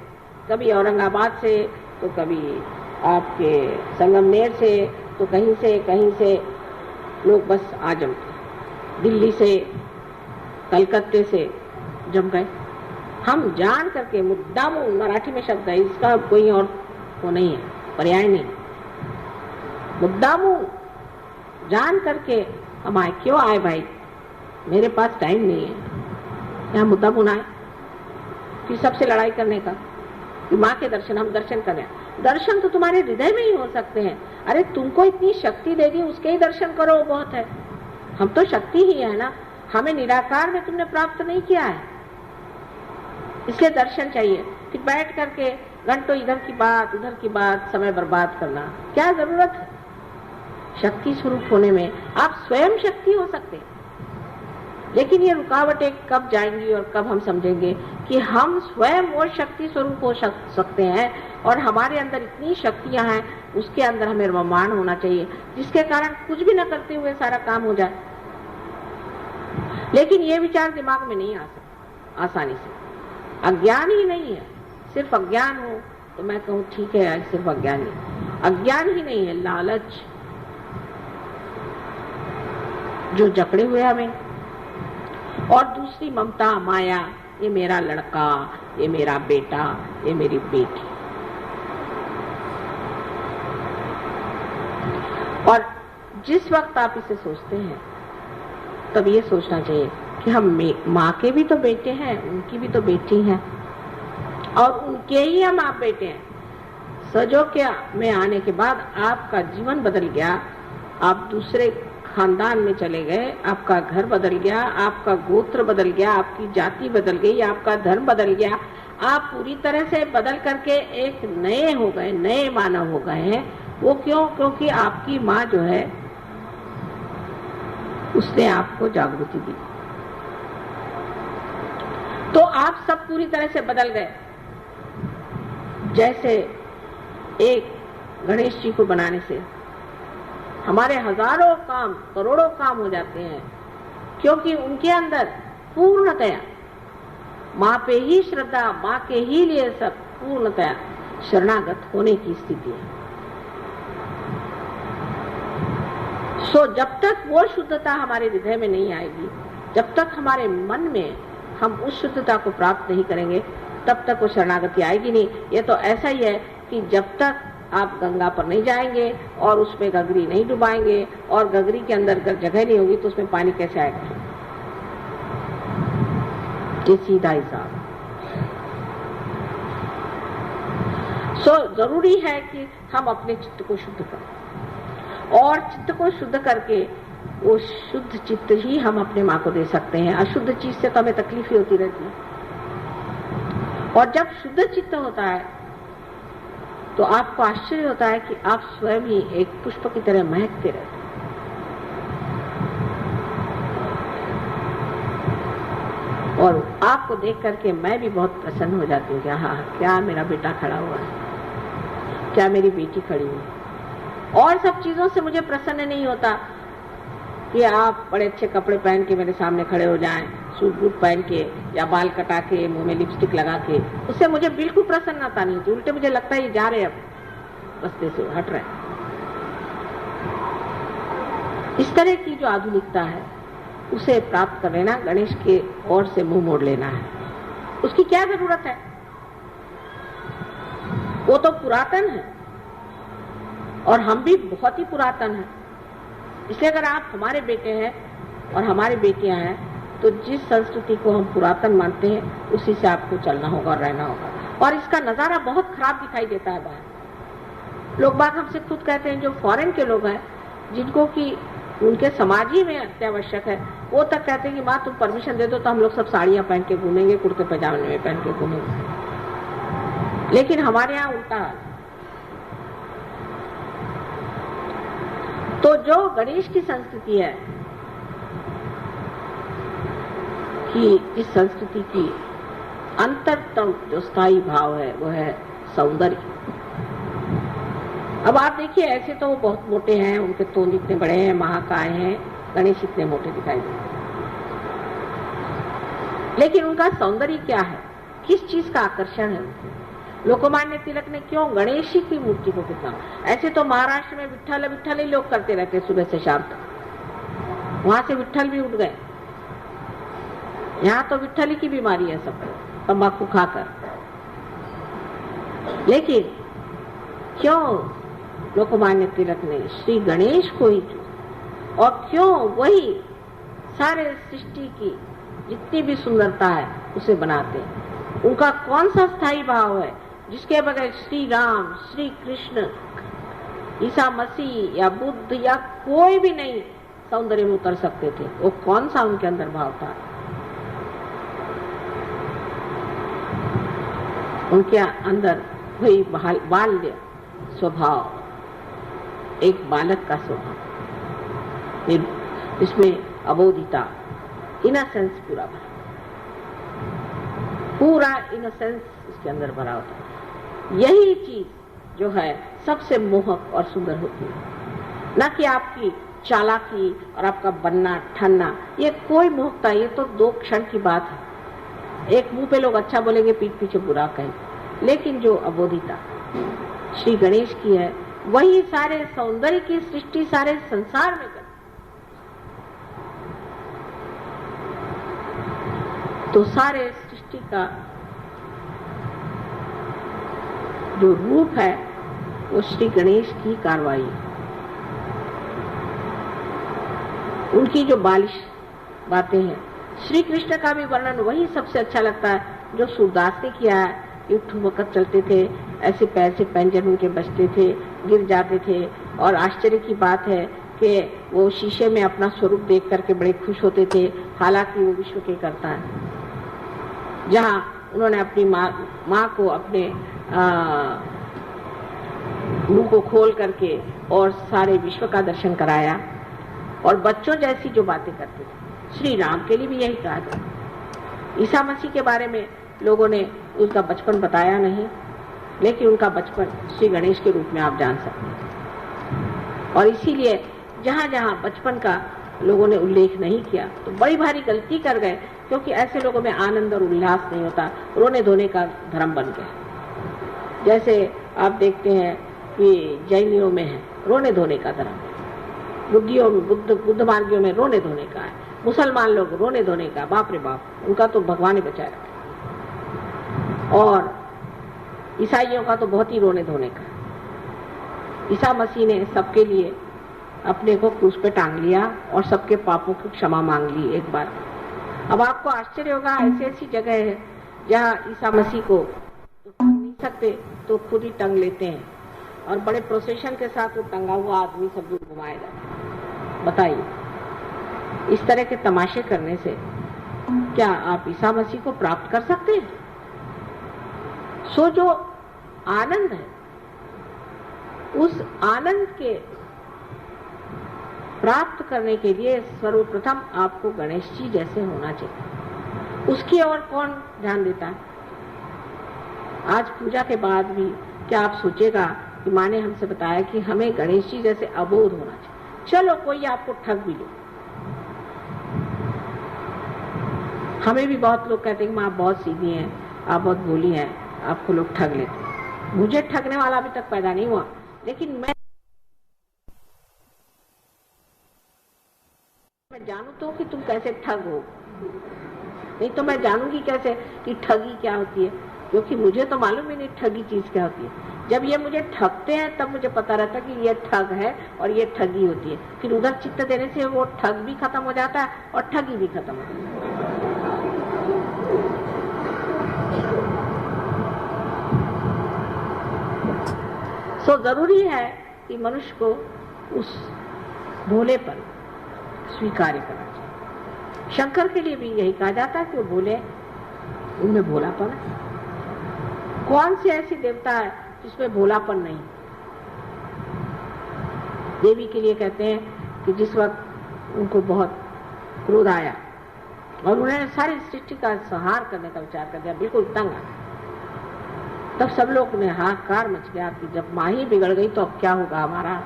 D: कभी औरंगाबाद से तो कभी आपके संगमनेर से तो कहीं से लोग बस आ जमते, दिल्ली से कलकत्ते से जम गए। हम जान करके मुद्दा मराठी में शब्द है, इसका कोई और वो नहीं है, पर्याय नहीं। मुद्दामू जान करके हम आए। क्यों आए भाई? मेरे पास टाइम नहीं है यहाँ मुद्दामू आए कि सबसे लड़ाई करने का, कि माँ के दर्शन, हम दर्शन करें। दर्शन तो तुम्हारे हृदय में ही हो सकते हैं। अरे तुमको इतनी शक्ति दे दी, उसके ही दर्शन करो, वो बहुत है। हम तो शक्ति ही है ना, हमें निराकार में तुमने प्राप्त नहीं किया है, इसलिए दर्शन चाहिए। फिर बैठ करके घंटों इधर की बात उधर की बात समय बर्बाद करना क्या जरूरत है? शक्ति स्वरूप होने में आप स्वयं शक्ति हो सकते हैं, लेकिन ये रुकावटें कब जाएंगी और कब हम समझेंगे कि हम स्वयं वो शक्ति स्वरूप हो सकते हैं और हमारे अंदर इतनी शक्तियां हैं, उसके अंदर हमें रमान होना चाहिए, जिसके कारण कुछ भी न करते हुए सारा काम हो जाए। लेकिन ये विचार दिमाग में नहीं आ सकता आसानी से। अज्ञान ही नहीं है, सिर्फ अज्ञान हो तो मैं कहूँ ठीक है, सिर्फ अज्ञान ही, अज्ञान ही नहीं है, लालच जो जकड़े हुए हमें, और दूसरी ममता माया, ये मेरा लड़का, ये मेरा बेटा, ये मेरी बेटी। और जिस वक्त आप इसे सोचते हैं तब ये सोचना चाहिए कि हम माँ के भी तो बेटे हैं, उनकी भी तो बेटी हैं, और उनके ही हम आप बेटे हैं। सहयोग में आने के बाद आपका जीवन बदल गया, आप दूसरे खानदान में चले गए, आपका घर बदल गया, आपका गोत्र बदल गया, आपकी जाति बदल गई, आपका धर्म बदल गया, आप पूरी तरह से बदल करके एक नए हो गए, नए मानव हो गए हैं। वो क्यों? क्योंकि आपकी माँ जो है उसने आपको जागृति दी, तो आप सब पूरी तरह से बदल गए। जैसे एक गणेश जी को बनाने से हमारे हजारों काम, करोड़ों काम हो जाते हैं, क्योंकि उनके अंदर पूर्णतया माँ पे ही श्रद्धा, माँ के ही लिए सब पूर्णतया शरणागत होने की स्थिति है। सो जब तक वो शुद्धता हमारे हृदय में नहीं आएगी, जब तक हमारे मन में हम उस शुद्धता को प्राप्त नहीं करेंगे, तब तक वो शरणागति आएगी नहीं। ये तो ऐसा ही है कि जब तक आप गंगा पर नहीं जाएंगे और उसमें गगरी नहीं डुबाएंगे और गगरी के अंदर अगर जगह नहीं होगी तो उसमें पानी कैसे आएगा? ये सीधा हिसाब। सो जरूरी है कि हम अपने चित्त को शुद्ध करें, और चित्त को शुद्ध करके वो शुद्ध चित्त ही हम अपने माँ को दे सकते हैं। अशुद्ध चीज से तो हमें तकलीफ ही होती रहती है, और जब शुद्ध चित्त होता है तो आपको आश्चर्य होता है कि आप स्वयं ही एक पुष्प की तरह महकते रहते हैं। और आपको देख करके मैं भी बहुत प्रसन्न हो जाती हूँ कि हाँ, क्या मेरा बेटा खड़ा हुआ है, क्या मेरी बेटी खड़ी हुई है। और सब चीजों से मुझे प्रसन्न नहीं होता कि आप बड़े अच्छे कपड़े पहन के मेरे सामने खड़े हो जाएं, सूट बूट पहन के या बाल कटा के, मुंह में लिपस्टिक लगा के, उससे मुझे बिल्कुल प्रसन्नता नहीं होती। उल्टे मुझे लगता है ये जा रहे, अब रास्ते से हट रहे। इस तरह की जो आधुनिकता है उसे प्राप्त कर लेना, गणेश के ओर से मुंह मोड़ लेना है। उसकी क्या जरूरत है? वो तो पुरातन है और हम भी बहुत ही पुरातन हैं। इसलिए अगर आप हमारे बेटे हैं और हमारी बेटियां हैं तो जिस संस्कृति को हम पुरातन मानते हैं उसी से आपको चलना होगा और रहना होगा। और इसका नजारा बहुत खराब दिखाई देता है बाहर। लोग बाग हमसे खुद कहते हैं, जो फॉरेन के लोग हैं, जिनको कि उनके समाज ही में अत्यावश्यक है, वो तक कहते हैं कि माँ तुम परमिशन दे दो तो हम लोग सब साड़ियाँ पहन के घूमेंगे, कुर्ते पजामे में पहन के घूमेंगे। लेकिन हमारे यहाँ उल्टा हाल। तो जो गणेश की संस्कृति है, कि इस संस्कृति की अंतरतम जो स्थायी भाव है वो है सौंदर्य। अब आप देखिए, ऐसे तो वो बहुत मोटे हैं, उनके तोंद इतने बड़े हैं, महाकाय हैं, गणेश इतने मोटे दिखाई देते हैं, लेकिन उनका सौंदर्य क्या है, किस चीज का आकर्षण है उनको? लोकमान्य तिलक ने क्यों गणेश जी की मूर्ति को कितना, ऐसे तो महाराष्ट्र में विट्ठल विट्ठल ही लोग करते रहते सुबह से शाम तक, वहां से विट्ठल भी उठ गए। यहाँ तो विट्ठल की बीमारी है सबको, तंबाकू खाकर। लेकिन क्यों लोकमान्य तिलक ने श्री गणेश को ही चुना, और क्यों वही सारे सृष्टि की जितनी भी सुंदरता है उसे बनाते हैं? उनका कौन सा स्थायी भाव है जिसके बगैर श्री राम, श्री कृष्ण, ईसा मसीह या बुद्ध या कोई भी नहीं सौंदर्य में उतर सकते थे? वो कौन सा उनके अंदर भाव था? उनके अंदर वही बाल्य स्वभाव, एक बालक का स्वभाव, इसमें अबोधिता, इनोसेंस पूरा इनोसेंस इसके अंदर भरा होता है। यही चीज जो है सबसे मोहक और सुंदर होती है, न कि आपकी चालाकी और आपका बनना ठनना। ये कोई मोहकता, ये तो 2 क्षण की बात है। एक मुंह पे लोग अच्छा बोलेंगे, पीठ पीछे बुरा कहेंगे, लेकिन जो अबोधिता श्री गणेश की है, वही सारे सौंदर्य की सृष्टि सारे संसार में कर। तो सारे सृष्टि का जो रूप है वो श्री गणेश की कार्रवाई, उनकी जो बालिश बातें हैं। श्री कृष्ण का भी वर्णन वही सबसे अच्छा लगता है जो सूरदास ने किया है। ये ठुमकत चलते थे, ऐसे पैर से पैंजर उनके बजते थे, गिर जाते थे, और आश्चर्य की बात है कि वो शीशे में अपना स्वरूप देख करके बड़े खुश होते थे, हालांकि वो विश्व के करता है। जहाँ उन्होंने अपनी माँ को अपने मुंह को खोल करके और सारे विश्व का दर्शन कराया, और बच्चों जैसी जो बातें करते थे। श्री राम के लिए भी यही कहा जाए। ईसा मसीह के बारे में लोगों ने उनका बचपन बताया नहीं, लेकिन उनका बचपन श्री गणेश के रूप में आप जान सकते हैं। और इसीलिए जहाँ जहाँ बचपन का लोगों ने उल्लेख नहीं किया तो बड़ी भारी गलती कर गए, क्योंकि ऐसे लोगों में आनंद और उल्लास नहीं होता, रोने धोने का धर्म बन गया। जैसे आप देखते हैं कि जैनियों में है रोने धोने का धर्म, बुद्धियों में बुद्ध मार्गियों में रोने धोने का है, मुसलमान लोग रोने धोने का, बाप रे बाप, उनका तो भगवान ही बचाए रखे। और ईसाइयों का तो बहुत ही रोने धोने का। ईसा मसीह ने सबके लिए अपने को क्रूस पे टांग लिया और सबके पापों की क्षमा मांग ली एक बार। अब आपको आश्चर्य होगा, ऐसी ऐसी जगह है जहाँ ईसा मसीह को तो टांग नहीं सकते तो खुद ही टंग लेते हैं, और बड़े प्रोसेशन के साथ वो टंगा हुआ आदमी सब दूर घुमाया जाता है। बताइए, इस तरह के तमाशे करने से क्या आप ईसा मसीह को प्राप्त कर सकते हैं? सो जो आनंद है, उस आनंद के प्राप्त करने के लिए सर्वप्रथम आपको गणेश जी जैसे होना चाहिए। उसकी ओर कौन ध्यान देता है? आज पूजा के बाद भी क्या आप सोचेगा कि माँ ने हमसे बताया कि हमें गणेश जी जैसे अबोध होना चाहिए। चलो कोई आपको ठग भी ले, हमें भी बहुत लोग कहते हैं कि माँ बहुत सीधी हैं, आप बहुत भोली हैं, आपको लोग ठग लेते हैं। मुझे ठगने वाला अभी तक पैदा नहीं हुआ, लेकिन मैं जानू तो कि तुम कैसे ठग हो, नहीं तो मैं जानूंगी कैसे कि ठगी क्या होती है, क्योंकि मुझे तो मालूम ही नहीं ठगी चीज क्या होती है। जब ये मुझे ठगते हैं तब मुझे पता रहता कि ये ठग है और ये ठगी होती है। फिर उधर चित्त देने से वो ठग भी खत्म हो जाता है और ठगी भी खत्म हो जाती है। सो जरूरी है कि मनुष्य को उस भोलेपन स्वीकार करना चाहिए। शंकर के लिए भी यही कहा जाता है कि वो भोले, उनमें भोलापन है। कौन सी ऐसी देवता है जिसमें भोलापन नहीं? देवी के लिए कहते हैं कि जिस वक्त उनको बहुत क्रोध आया और उन्होंने सारी सृष्टि का संहार करने का विचार कर दिया, बिल्कुल तंग आ गए, तब सब लोग ने हाहाकार मच गया कि जब माँ ही बिगड़ गई तो अब क्या होगा हमारा।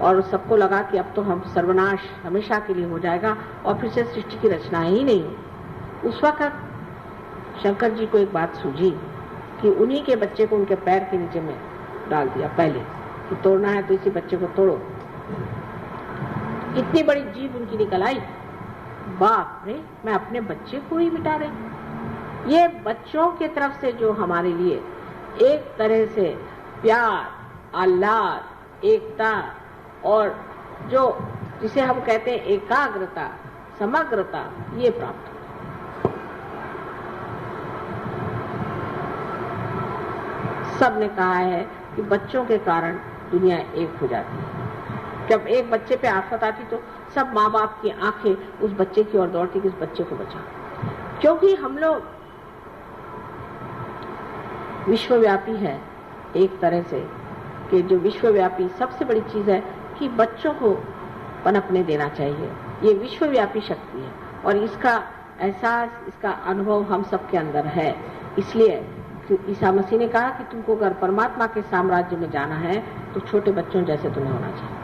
D: और सबको लगा कि अब तो हम सर्वनाश हमेशा के लिए हो जाएगा और फिर से सृष्टि की रचना ही नहीं हो। उस वक्त शंकर जी को एक बात सूझी कि उन्हीं के बच्चे को उनके पैर के नीचे में डाल दिया पहले, कि तोड़ना है तो इसी बच्चे को तोड़ो। इतनी बड़ी जीभ उनकी निकल आई, बाप रे, मैं अपने बच्चे को ही मिटा रही। ये बच्चों की तरफ से जो हमारे लिए एक तरह से प्यार, आह्लाद, एकता और जो जिसे हम कहते हैं एकाग्रता, समग्रता, ये प्राप्त हो। सब ने कहा है कि बच्चों के कारण दुनिया एक हो जाती है। जब एक बच्चे पे आफत आती तो सब माँ बाप की आंखें उस बच्चे की ओर दौड़ती कि उस बच्चे को बचा, क्योंकि हम लोग विश्वव्यापी है एक तरह से, कि जो विश्वव्यापी सबसे बड़ी चीज है कि बच्चों को पनपने देना चाहिए। ये विश्वव्यापी शक्ति है और इसका एहसास, इसका अनुभव हम सबके अंदर है। इसलिए ईसा मसीह ने कहा कि तुमको अगर परमात्मा के साम्राज्य में जाना है तो छोटे बच्चों जैसे तुम्हें होना चाहिए।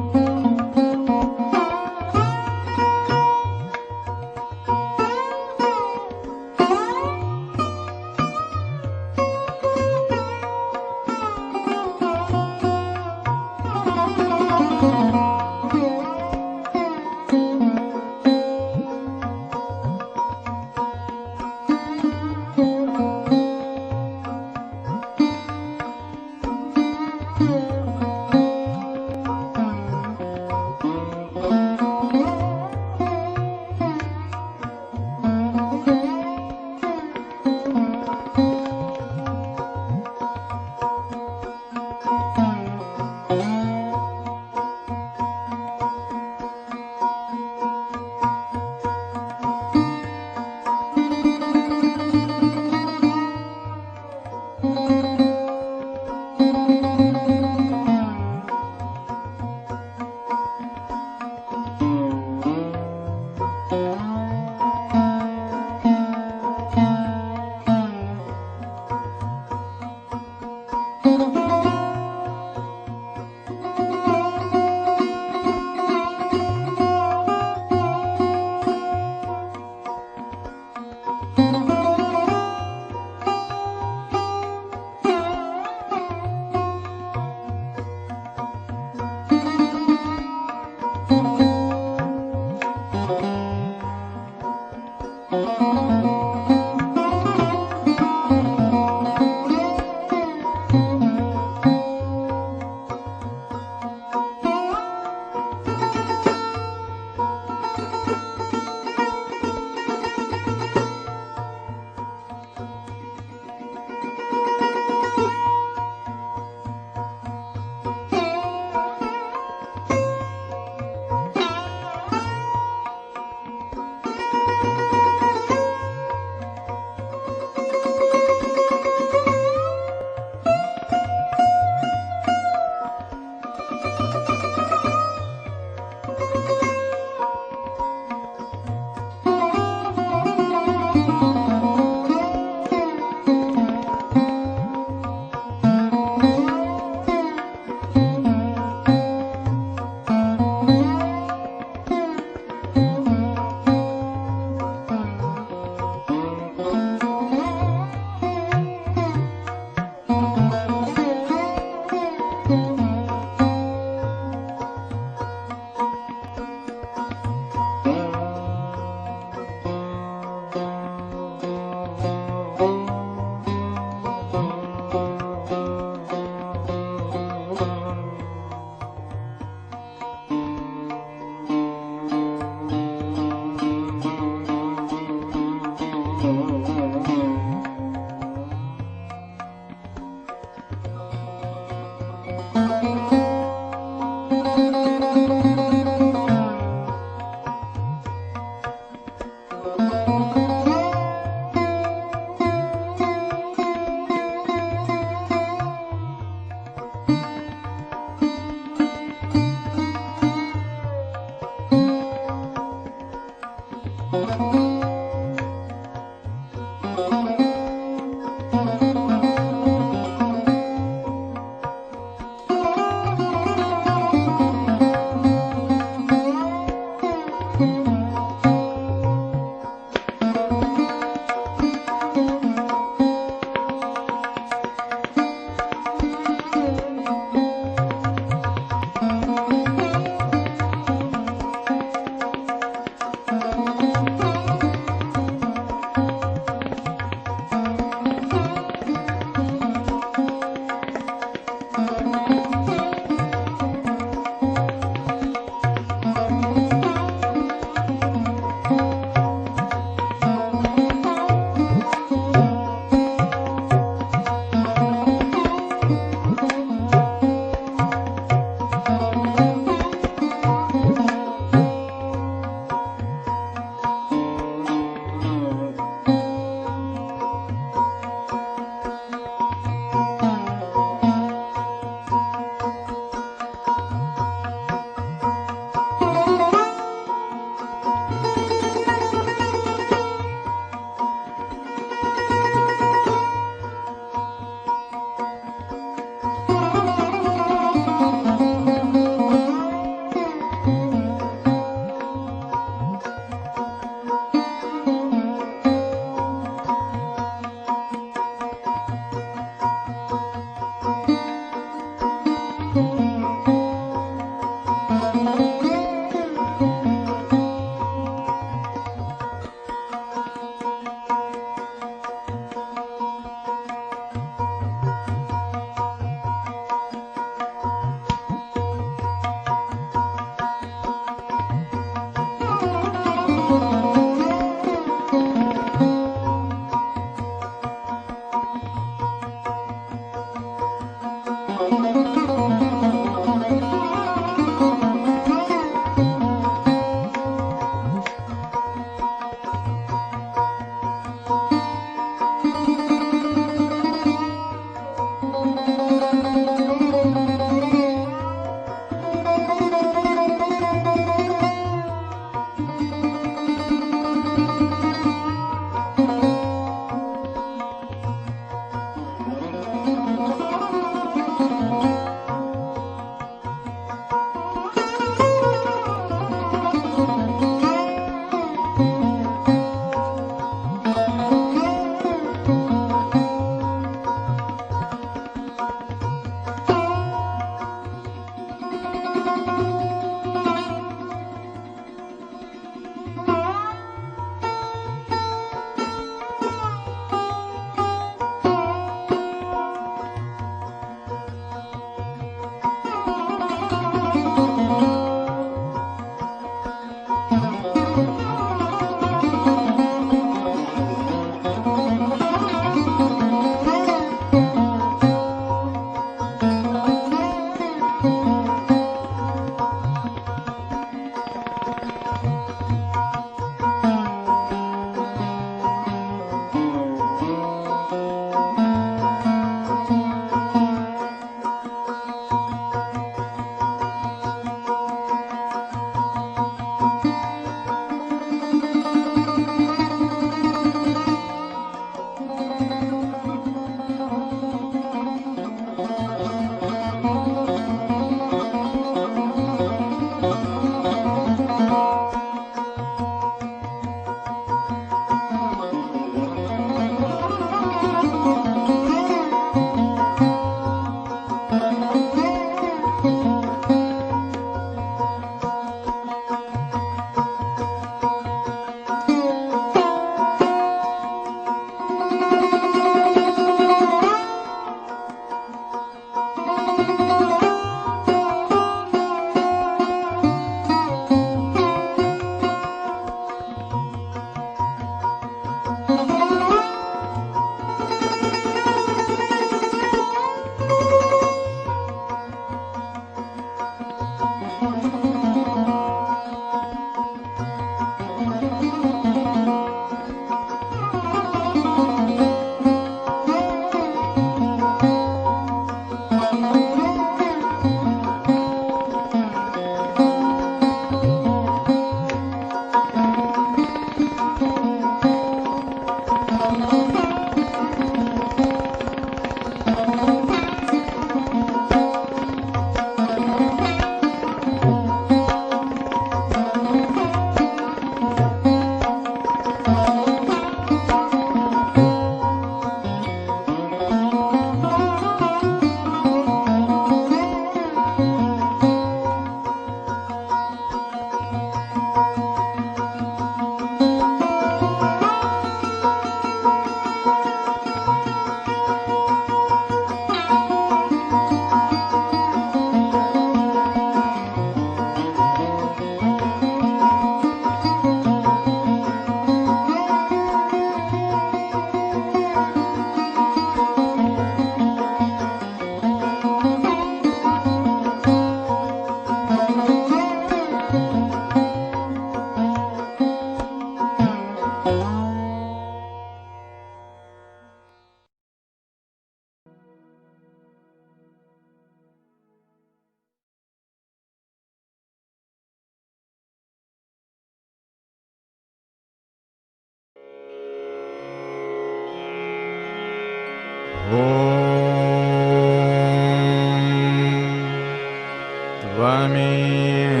A: त्वमेव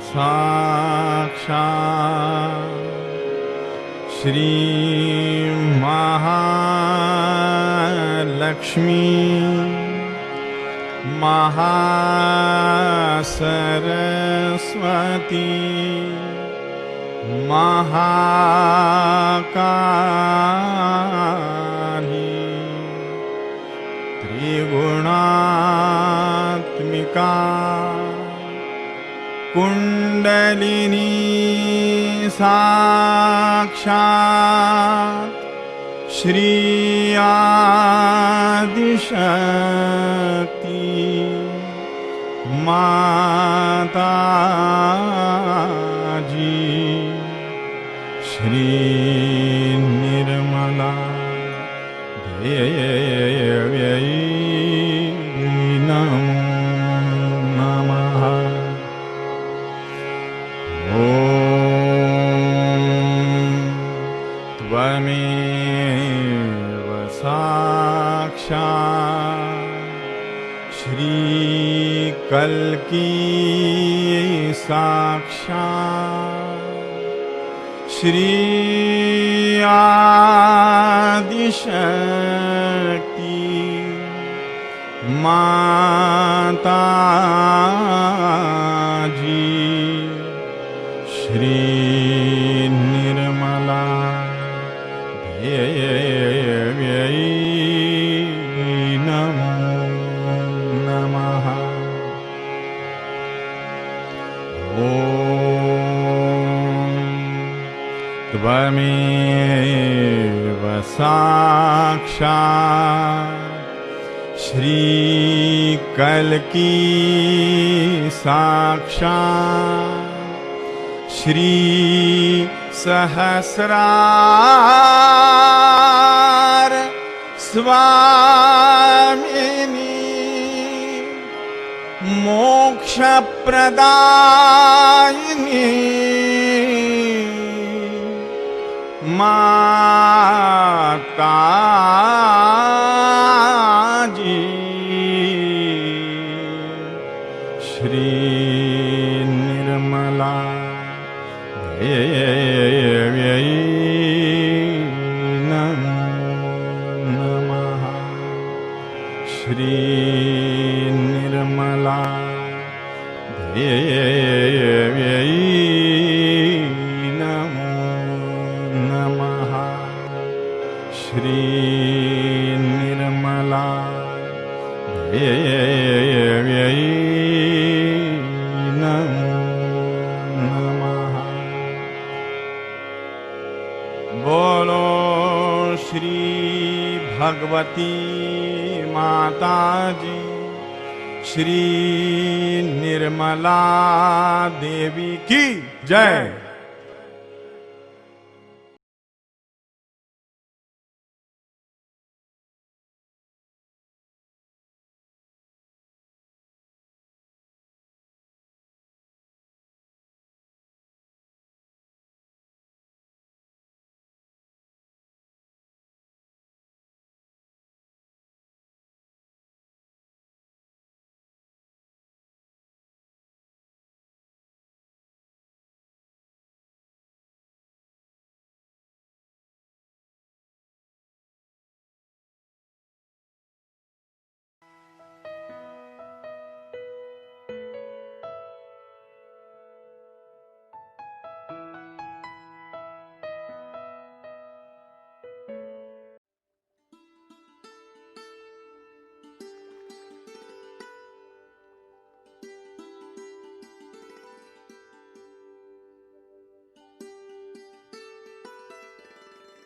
A: साक्षात् श्रीमहालक्ष्मी महासरस्वती महाकाली त्रिगुणात्मिका कुण्डलिनी साक्षात् श्री माता जी श्री निर्मला देव्यै नमो नमः। ॐ त्वमेव साक्षात् श्री कल्की साक्षात् श्री आदिशक्ति माता जी श्री निर्मला देव्यै नमो नमः। ॐ त्वमेव साक्षात् श्री कल्की साक्षात् श्री सहस्रार स्वामिनी मोक्ष प्रदायिनी माता जी श्री निर्मला देव्यै नमो नमः। श्री निर्मला देव्यै नमो नमः। श्री निर्मला देव्यै नमो नमः। बोलो श्री भगवती माता जी श्री निर्मला देवी की जय।